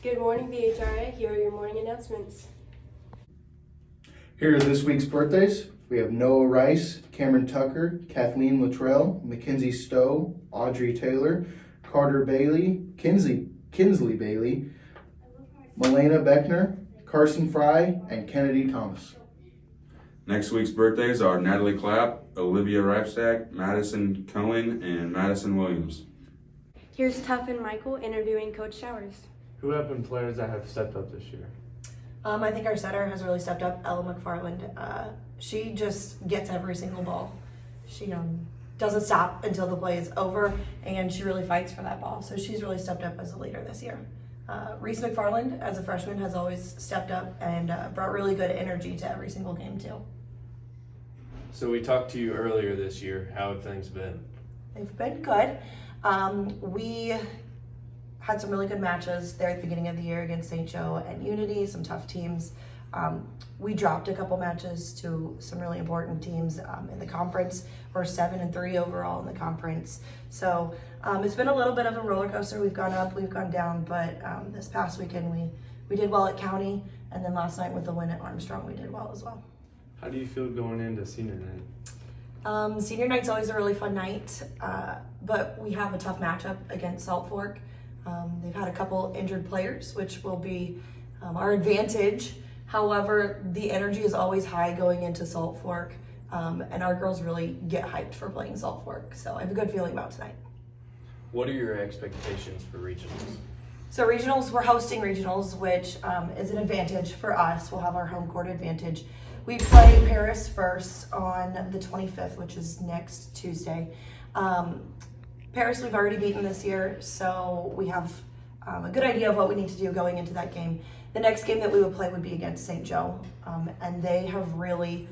Good morning, BHRA. Here are your morning announcements. Here are this week's birthdays. We have Noah Rice, Cameron Tucker, Kathleen Luttrell, Mackenzie Stowe, Audrey Taylor, Carter Bailey, Kinsley Bailey, Melena Beckner, Carson Fry, and Kennedy Thomas. Next week's birthdays are Natalie Clapp, Olivia Reifstack, Madison Cohen, and Madison Williams. Here's Tuff and Michael interviewing Coach Showers. Who have been players that have stepped up this year? I think our setter has really stepped up, Ella McFarland. She just gets every single ball. She doesn't stop until the play is over, and she really fights for that ball. So she's really stepped up as a leader this year. Reese McFarland, as a freshman, has always stepped up and brought really good energy to every single game too. So we talked to you earlier this year. How have things been? They've been good. We had some really good matches there at the beginning of the year against St. Joe and Unity, some tough teams. We dropped a couple matches to some really important teams in the conference. We're 7-3 overall in the conference. So it's been a little bit of a roller coaster. We've gone up, we've gone down, but this past weekend we did well at County, and then last night with the win at Armstrong, we did well as well. How do you feel going into senior night? Senior night's always a really fun night, but we have a tough matchup against Salt Fork. They've had a couple injured players, which will be our advantage. However, the energy is always high going into Salt Fork, and our girls really get hyped for playing Salt Fork. So I have a good feeling about tonight. What are your expectations for regionals? So regionals, we're hosting regionals, which is an advantage for us. We'll have our home court advantage. We play Paris first on the 25th, which is next Tuesday. Paris we've already beaten this year, so we have a good idea of what we need to do going into that game. The next game that we would play would be against St. Joe, and they have really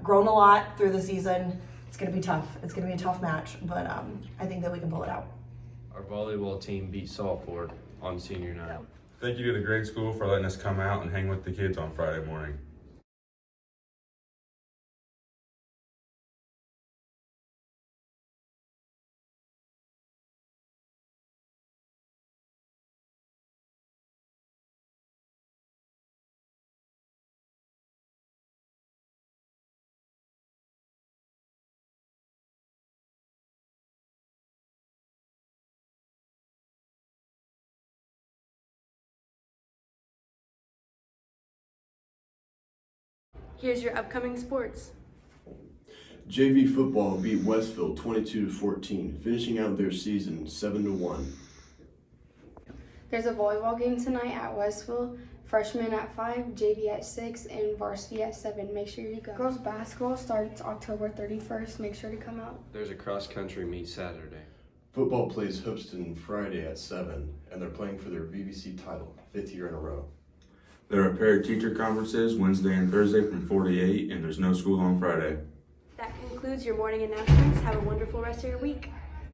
grown a lot through the season. It's going to be tough. It's going to be a tough match, but I think that we can pull it out. Our volleyball team beat Salt Fork on senior night. Thank you to the grade school for letting us come out and hang with the kids on Friday morning. Here's your upcoming sports. JV football beat Westfield 22-14, finishing out their season 7-1. There's a volleyball game tonight at Westfield. Freshmen at 5, JV at 6, and varsity at 7. Make sure you go. Girls basketball starts October 31st. Make sure to come out. There's a cross-country meet Saturday. Football plays Hoopston Friday at 7, and they're playing for their VBC title, 5th year in a row. There are parent-teacher conferences Wednesday and Thursday from 4 to 8, and there's no school on Friday. That concludes your morning announcements. Have a wonderful rest of your week.